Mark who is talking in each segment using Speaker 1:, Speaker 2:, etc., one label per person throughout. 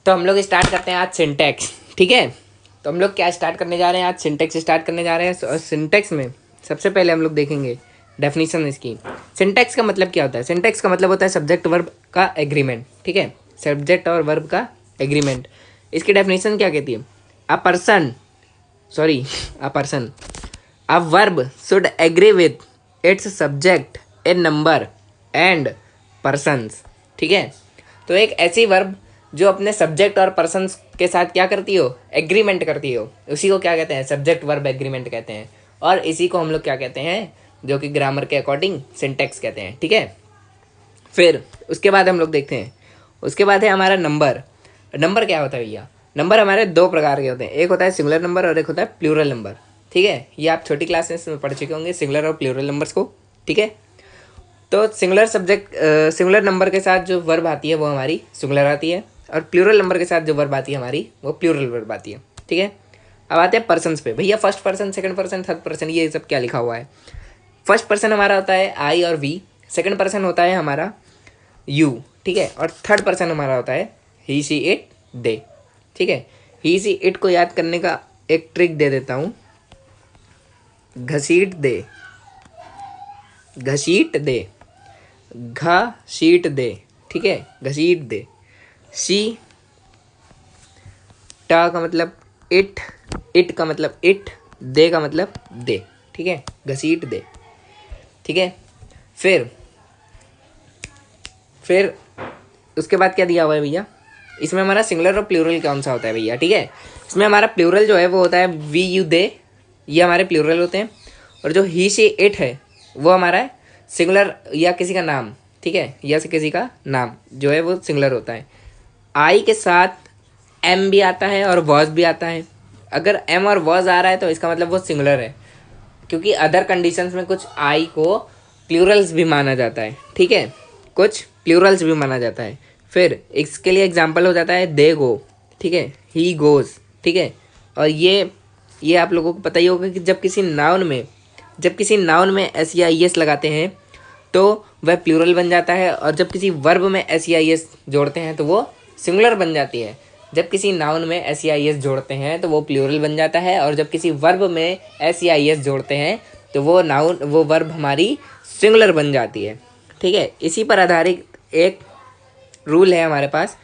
Speaker 1: तो हम लोग स्टार्ट करते हैं आज सिंटैक्स। ठीक है, तो हम लोग क्या स्टार्ट करने जा रहे हैं आज, सिंटैक्स स्टार्ट करने जा रहे हैं। और सिंटैक्स में सबसे पहले हम लोग देखेंगे डेफिनेशन इसकी। सिंटैक्स का मतलब क्या होता है? सिंटैक्स का मतलब होता है सब्जेक्ट वर्ब का एग्रीमेंट। ठीक है, सब्जेक्ट और वर्ब का एग्रीमेंट। इसकी डेफिनेशन क्या कहती है? A person a verb should agree with its subject a number and persons. ठीक है, तो एक ऐसी वर्ब जो अपने सब्जेक्ट और पर्सन्स के साथ क्या करती हो? एग्रीमेंट करती हो, उसी को क्या कहते हैं? सब्जेक्ट वर्ब एग्रीमेंट कहते हैं। और इसी को हम लोग क्या कहते हैं, जो कि ग्रामर के अकॉर्डिंग सिंटैक्स कहते हैं। ठीक है, फिर उसके बाद हम लोग देखते हैं, उसके बाद है हमारा नंबर। नंबर क्या होता है भैया? नंबर हमारे दो प्रकार के होते हैं, एक होता है सिंगुलर नंबर और एक होता है प्लूरल नंबर। ठीक है, ये आप छोटी क्लासेस में पढ़ चुके होंगे सिंगुलर और प्लूरल नंबर्स को। ठीक है, तो सिंगुलर नंबर के साथ जो वर्ब आती है वो हमारी सिंगुलर आती है, और प्लूरल नंबर के साथ जो वर्ब आती है हमारी वो प्लूरल वर्ब आती है। ठीक है, अब आते हैं पर्सन्स पे। भैया first person, second person, third person, ये सब क्या लिखा हुआ है? फर्स्ट पर्सन हमारा होता है आई और वी, सेकंड पर्सन होता है हमारा यू। ठीक है, और थर्ड पर्सन हमारा होता है ही सी इट दे। ठीक है, ही सी इट को याद करने का एक ट्रिक दे देता हूँ। घसीट दे, घसीट दे, घसीट दे। ठीक है, घसीट दे। सी टा का मतलब इट, इट का मतलब इट, दे का मतलब दे। ठीक है, घसीट दे। ठीक है, फिर उसके बाद क्या दिया हुआ है भैया? इसमें हमारा सिंगुलर और प्लूरल कौन सा होता है भैया? ठीक है, इसमें हमारा प्लूरल जो है वो होता है वी यू दे, ये हमारे प्लूरल होते हैं। और जो ही शी इट है वो हमारा है सिंगुलर या किसी का नाम। ठीक है, या से किसी का नाम जो है वो सिंगुलर होता है। आई के साथ एम भी आता है और वॉज भी आता है। अगर एम और वॉज आ रहा है तो इसका मतलब वो सिंगुलर है, क्योंकि अदर कंडीशंस में कुछ आई को प्लूरल्स भी माना जाता है। ठीक है, कुछ प्लूरल्स भी माना जाता है। फिर इसके लिए एग्जांपल हो जाता है दे गो। ठीक है, ही गोज। ठीक है, और ये आप लोगों को पता ही होगा कि जब किसी नाउन में एस या ई एस लगाते हैं तो वह प्लूरल बन जाता है, और जब किसी वर्ब में एस या ई एस जोड़ते हैं तो वो सिंगुलर बन जाती है। जब किसी नाउन में एस या ई एस जोड़ते हैं तो वो प्लूरल बन जाता है, और जब किसी वर्ब में एस या ई एस जोड़ते हैं तो वो वर्ब हमारी सिंगुलर बन जाती है। ठीक है, इसी पर आधारित एक रूल है हमारे पास,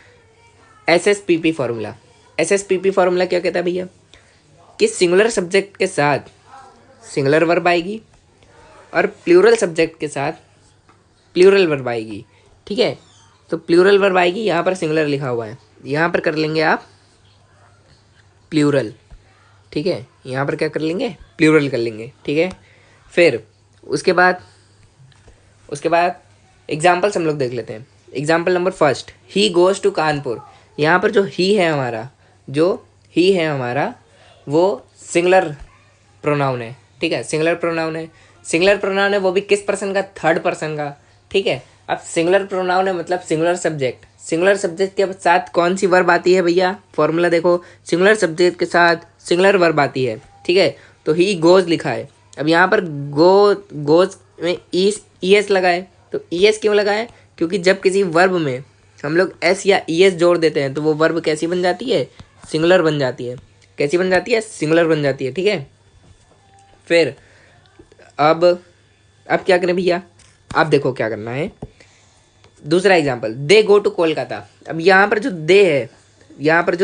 Speaker 1: SSPP फार्मूला। SSPP फार्मूला क्या कहता है भैया? कि सिंगुलर सब्जेक्ट के साथ सिंगुलर वर्ब आएगी और प्लूरल सब्जेक्ट के साथ प्लूरल वर्ब आएगी। ठीक है, तो प्लूरल वर्ब आएगी, यहाँ पर सिंगुलर लिखा हुआ है, यहाँ पर कर लेंगे आप प्लूरल। ठीक है, यहाँ पर क्या कर लेंगे? प्लूरल कर लेंगे। ठीक है, फिर उसके बाद एग्जाम्पल्स हम लोग देख लेते हैं। Example number first, he goes to Kanpur. यहाँ पर जो ही है हमारा वो सिंगुलर प्रोनाउन है। ठीक है, सिंगुलर प्रोनाउन है, वो भी किस पर्सन का? थर्ड पर्सन का। ठीक है, अब सिंगुलर प्रोनाउन है मतलब सिंगुलर सब्जेक्ट के साथ कौन सी वर्ब आती है भैया? फॉर्मूला देखो, सिंगुलर सब्जेक्ट के साथ सिंगुलर वर्ब आती है। ठीक है, तो ही गोज लिखा है। अब यहाँ पर गोज में ई एस लगाए, तो ई एस क्यों लगाए? क्योंकि जब किसी वर्ब में हम लोग एस या ई एस जोड़ देते हैं तो वो वर्ब कैसी बन जाती है? सिंगुलर बन जाती है। कैसी बन जाती है? सिंगुलर बन जाती है। ठीक है, फिर अब क्या करें भैया? अब देखो क्या करना है। दूसरा example, they go to Kolkata. अब यहाँ पर जो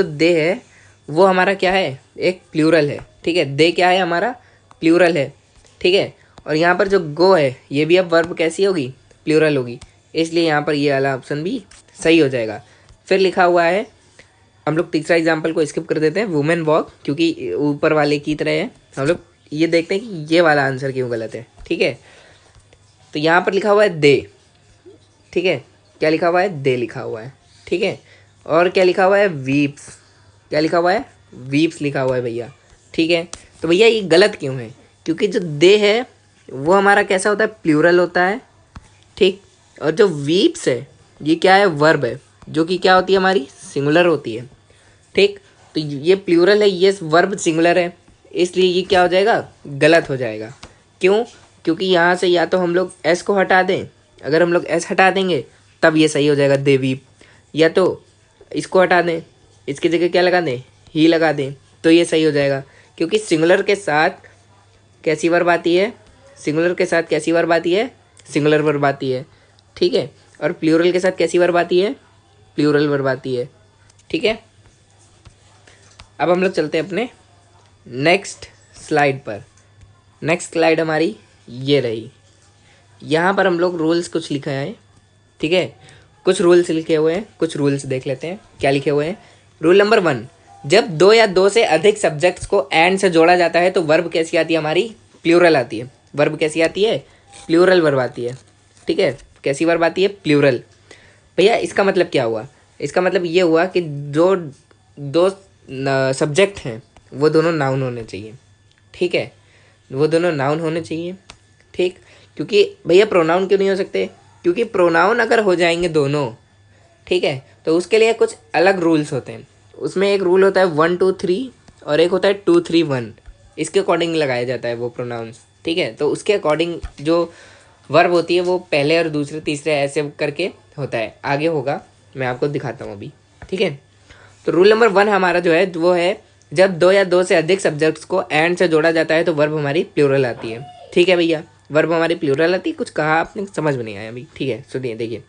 Speaker 1: दे है वो हमारा क्या है? एक प्लूरल है। ठीक है, दे क्या है? हमारा प्लूरल है। ठीक है, और यहाँ पर जो गो है ये भी अब वर्ब कैसी होगी? प्लूरल होगी, इसलिए यहाँ पर ये वाला ऑप्शन भी सही हो जाएगा। फिर लिखा हुआ है, हम लोग तीसरा एग्जाम्पल को स्किप कर देते हैं, वुमेन वॉक, क्योंकि ऊपर वाले की तरह है। हम लोग ये देखते हैं कि ये वाला आंसर क्यों गलत है। ठीक है, तो यहाँ पर लिखा हुआ है दे। ठीक है, क्या लिखा हुआ है? दे लिखा हुआ है। ठीक है, और क्या लिखा हुआ है? वीप्स। क्या लिखा हुआ है? वीप्स लिखा हुआ है भैया। ठीक है, तो भैया ये गलत क्यों है? क्योंकि जो दे है वो हमारा कैसा होता है? प्लूरल होता है। ठीक, और जो वीप्स है ये क्या है? वर्ब है, जो कि क्या होती है? हमारी सिंगुलर होती है। ठीक, तो ये प्लूरल है, ये वर्ब सिंगुलर है, इसलिए ये क्या हो जाएगा? गलत हो जाएगा। क्यों? क्योंकि यहाँ से या तो हम लोग एस को हटा दें, अगर हम लोग एस हटा देंगे तब ये सही हो जाएगा दे वीप, या तो इसको हटा दें इसकी जगह क्या लगा दें, ही लगा दें, तो ये सही हो जाएगा। क्योंकि सिंगुलर के साथ कैसी वर्ब आती है, सिंगुलर के साथ कैसी वर्ब आती है, सिंगुलर वर्ब आती है, ठीक है। और प्लूरल के साथ कैसी वर्ब आती है, प्लूरल वर्ब आती है, ठीक है। अब हम लोग चलते हैं अपने नेक्स्ट स्लाइड पर। नेक्स्ट स्लाइड हमारी ये रही। यहाँ पर हम लोग रूल्स कुछ लिखा है, ठीक है। कुछ रूल्स लिखे हुए हैं, कुछ रूल्स देख लेते हैं क्या लिखे हुए हैं। रूल नंबर 1, जब दो या दो से अधिक सब्जेक्ट्स को एंड से जोड़ा जाता है तो वर्ब कैसी आती है हमारी, प्लूरल आती है। वर्ब कैसी आती है, प्लूरल वर्ब आती है, ठीक है। कैसी वर्ब आती है, प्लूरल। भैया इसका मतलब क्या हुआ, इसका मतलब ये हुआ कि जो दो सब्जेक्ट हैं वो दोनों नाउन होने चाहिए, ठीक है। वो दोनों नाउन होने चाहिए, ठीक। क्योंकि भैया प्रोनाउन क्यों नहीं हो सकते, क्योंकि प्रोनाउन अगर हो जाएंगे दोनों, ठीक है, तो उसके लिए कुछ अलग रूल्स होते हैं। उसमें एक रूल होता है 1 2 3 और एक होता है 2 3 1। इसके अकॉर्डिंग लगाया जाता है वो प्रोनाउंस, ठीक है। तो उसके अकॉर्डिंग जो वर्ब होती है वो पहले और दूसरे तीसरे ऐसे करके होता है। आगे होगा, मैं आपको दिखाता हूँ अभी, ठीक है। तो रूल नंबर 1 हमारा जो है वो है, जब दो या दो से अधिक सब्जेक्ट्स को एंड से जोड़ा जाता है तो वर्ब हमारी प्लूरल आती है, ठीक है भैया। वर्ब हमारी प्लूरल आती है। कुछ कहा आपने, समझ में नहीं आया अभी, ठीक है। सुनिए, देखिए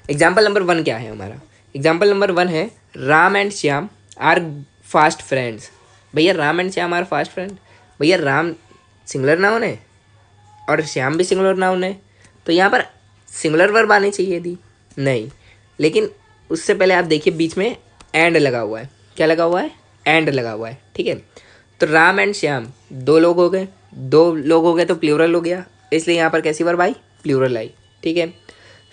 Speaker 1: एग्जाम्पल नंबर 1 क्या है हमारा। एग्जाम्पल नंबर 1 है, Ram and Shyam are fast friends. भैया Ram and Shyam are fast friend, भैया राम सिंगुलर नाउन है और श्याम भी सिंगुलर नाउन है, तो यहाँ पर सिंगुलर वर्ब आनी चाहिए थी, नहीं। लेकिन उससे पहले आप देखिए बीच में एंड लगा हुआ है। क्या लगा हुआ है, एंड लगा हुआ है, ठीक है। तो राम एंड श्याम दो लोग हो गए, दो लोग हो गए तो प्लूरल हो गया, इसलिए यहाँ पर कैसी वर्ब आई, प्लूरल आई, ठीक है।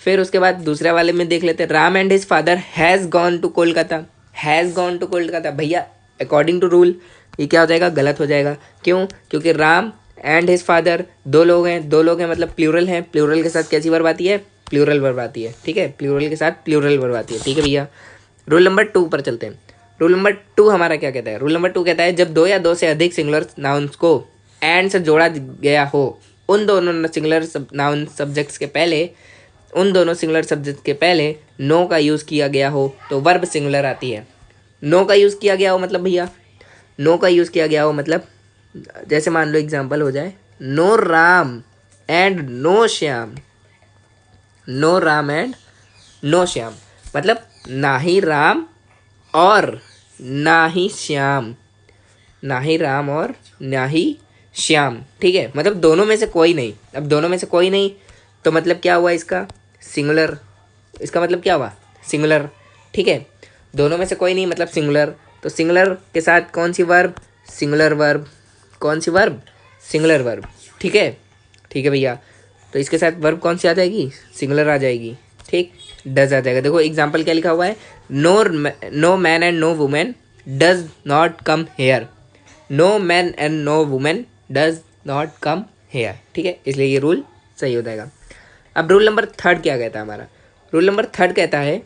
Speaker 1: फिर उसके बाद दूसरे वाले में देख लेते हैं, Ram and his father has gone to Kolkata. Has gone to Kolkata, भैया अकॉर्डिंग टू रूल ये क्या हो जाएगा, गलत हो जाएगा। क्यों, क्योंकि राम एंड हिज फादर दो लोग हैं, दो लोग हैं मतलब प्लूरल हैं, प्लूरल के साथ कैसी वर्ब आती है, प्लूरल वर्ब आती है, ठीक है। प्लूरल के साथ प्लूरल वर्ब आती है, ठीक है भैया। रूल नंबर 2 पर चलते हैं। रूल नंबर 2 हमारा क्या कहता है, रूल नंबर 2 कहता है, जब दो या दो से अधिक सिंगुलर नाउन्स को एंड से जोड़ा गया हो, उन दोनों सिंगुलर नाउन सब्जेक्ट्स के पहले, उन दोनों सिंगुलर सब्जेक्ट के पहले नो का यूज़ किया गया हो तो वर्ब सिंगुलर आती है। नो का यूज़ किया गया हो मतलब भैया, नो का यूज़ किया गया हो मतलब जैसे मान लो एग्जांपल हो जाए, no Ram and no Shyam. No Ram and no Shyam मतलब ना ही राम और ना ही श्याम, ना ही राम और ना ही श्याम, ठीक है। मतलब दोनों में से कोई नहीं। अब दोनों में से कोई नहीं तो मतलब क्या हुआ इसका, सिंगुलर। इसका मतलब क्या हुआ, सिंगुलर, ठीक है। दोनों में से कोई नहीं मतलब सिंगुलर। तो सिंगुलर के साथ कौन सी वर्ब, सिंगुलर वर्ब। कौन सी वर्ब, सिंगुलर वर्ब, ठीक है। ठीक है भैया, तो इसके साथ वर्ब कौन सी आ जाएगी, सिंगुलर आ जाएगी, ठीक। डज आ जाएगा। देखो एग्जाम्पल क्या लिखा हुआ है, no man and no women does not come here. No man and no women does not come here, ठीक है। इसलिए ये रूल सही हो जाएगा। अब रूल नंबर 3 क्या कहता है हमारा, रूल नंबर 3 कहता है,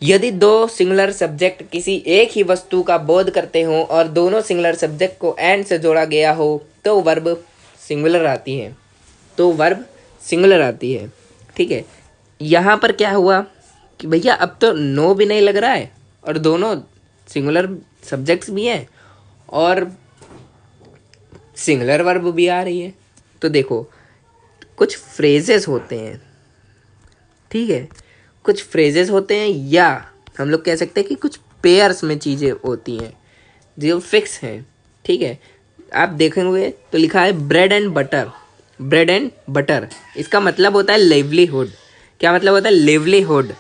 Speaker 1: यदि दो सिंगुलर सब्जेक्ट किसी एक ही वस्तु का बोध करते हों और दोनों सिंगुलर सब्जेक्ट को एंड से जोड़ा गया हो तो वर्ब सिंगुलर आती है, तो वर्ब सिंगुलर आती है, ठीक है। यहाँ पर क्या हुआ कि भैया अब तो नो भी नहीं लग रहा है और दोनों सिंगुलर सब्जेक्ट्स भी हैं और सिंगुलर वर्ब भी आ रही है। तो देखो कुछ फ्रेजेस होते हैं, ठीक है, कुछ फ्रेजेस होते हैं या हम लोग कह सकते हैं कि कुछ पेयर्स में चीज़ें होती हैं जो फिक्स हैं, ठीक है। आप देखेंगे तो लिखा है bread and butter, bread and butter, इसका मतलब होता है लिवलीहुड। क्या मतलब होता है, लिवलीहुड।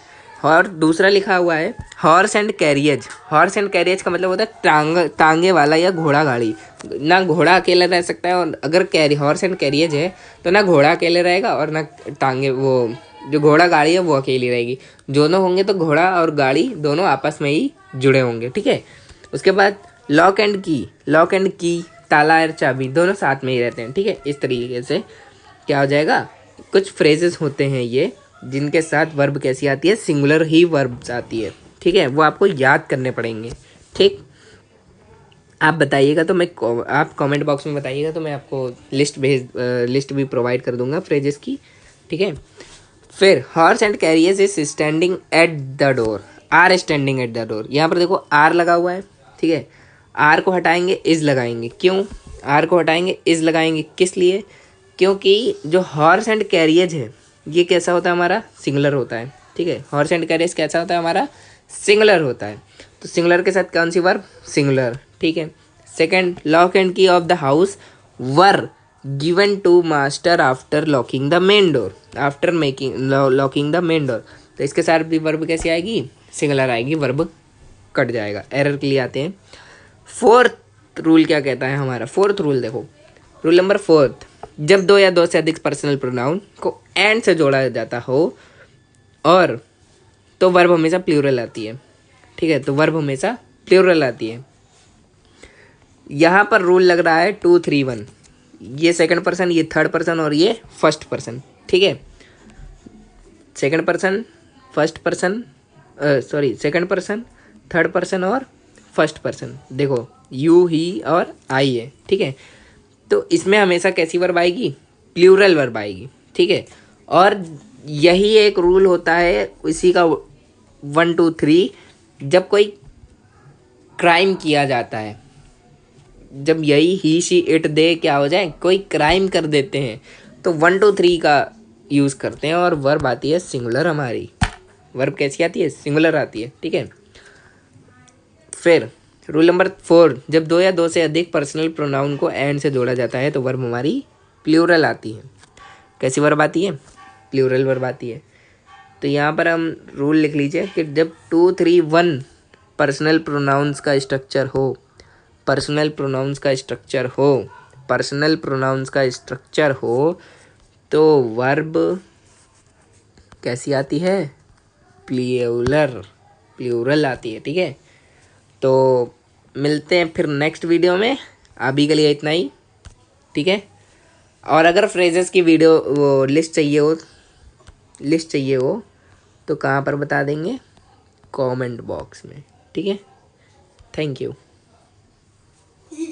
Speaker 1: और दूसरा लिखा हुआ है horse and carriage. Horse and carriage का मतलब होता है टांगे वाला या घोड़ा गाड़ी। ना घोड़ा अकेला रह सकता है और अगर हॉर्स एंड कैरियज है तो ना घोड़ा अकेले रहेगा और ना टांगे, वो जो घोड़ा गाड़ी है वो अकेली रहेगी। दोनों होंगे तो घोड़ा और गाड़ी दोनों आपस में ही जुड़े होंगे, ठीक है। उसके बाद लॉक एंड की, लॉक एंड की ताला और चाबी दोनों साथ में ही रहते हैं, ठीक है। इस तरीके से क्या हो जाएगा, कुछ फ्रेजेस होते हैं ये जिनके साथ वर्ब कैसी आती है, सिंगुलर ही वर्ब आती है, ठीक है। वो आपको याद करने पड़ेंगे, ठीक। आप बताइएगा तो मैं आप कमेंट बॉक्स में बताइएगा तो मैं आपको लिस्ट भी प्रोवाइड कर दूंगा फ्रेजेस की, ठीक है। फिर horse and carriage is standing at the door are standing at the door, यहाँ पर देखो आर लगा हुआ है, ठीक है। आर को हटाएंगे इज लगाएंगे, क्यों आर को हटाएंगे इज लगाएंगे, किस लिए, क्योंकि जो हॉर्स एंड कैरियज है ये कैसा होता है हमारा, सिंगुलर होता है, ठीक है। हॉर्स एंड कैरियज कैसा होता है हमारा, सिंगुलर होता है। तो सिंगुलर के साथ कौन सी वर्ब, सिंगुलर, ठीक है। Second, lock and key of the house were given to master after locking the main door, after making locking the main door. तो इसके साथ भी वर्ब कैसी आएगी, सिंगुलर आएगी, वर्ब कट जाएगा, एरर के लिए आते हैं। फोर्थ रूल क्या कहता है हमारा, फोर्थ रूल देखो, रूल नंबर फोर्थ, जब दो या दो से अधिक पर्सनल प्रोनाउन को एंड से जोड़ा जाता हो और तो वर्ब हमेशा प्लूरल आती है, ठीक है। तो वर्ब हमेशा प्लूरल आती है। यहाँ पर रूल लग रहा है 2 3 1, ये सेकंड पर्सन, ये थर्ड पर्सन और ये फर्स्ट पर्सन, ठीक है। Second person, first person, sorry second person, third person और फर्स्ट पर्सन, देखो यू ही और आई है, ठीक है। तो इसमें हमेशा कैसी वर्ब आएगी, प्लूरल वर्ब आएगी, ठीक है। और यही एक रूल होता है इसी का 1 2 3, जब कोई क्राइम किया जाता है, जब यही ही शी इट दे क्या हो जाए, कोई क्राइम कर देते हैं, तो 1 2 3 का यूज़ करते हैं और वर्ब आती है सिंगुलर हमारी। वर्ब कैसी आती है, सिंगुलर आती है, ठीक है। फिर रूल नंबर 4, जब दो या दो से अधिक पर्सनल प्रोनाउन को एंड से जोड़ा जाता है तो वर्ब हमारी प्लूरल आती है। कैसी वर्ब आती है, प्लूरल वर्ब आती है। तो यहाँ पर हम रूल लिख लीजिए कि जब 2 3 1 पर्सनल प्रोनाउंस का स्ट्रक्चर हो, पर्सनल प्रोनाउंस का स्ट्रक्चर हो, पर्सनल प्रोनाउंस का स्ट्रक्चर हो, तो वर्ब कैसी आती है, प्लूरल, प्लूरल आती है, ठीक है। तो मिलते हैं फिर नेक्स्ट वीडियो में, अभी के लिए इतना ही, ठीक है। और अगर फ्रेजेस की वीडियो वो लिस्ट चाहिए हो तो कहाँ पर बता देंगे, कमेंट बॉक्स में, ठीक है। Thank you.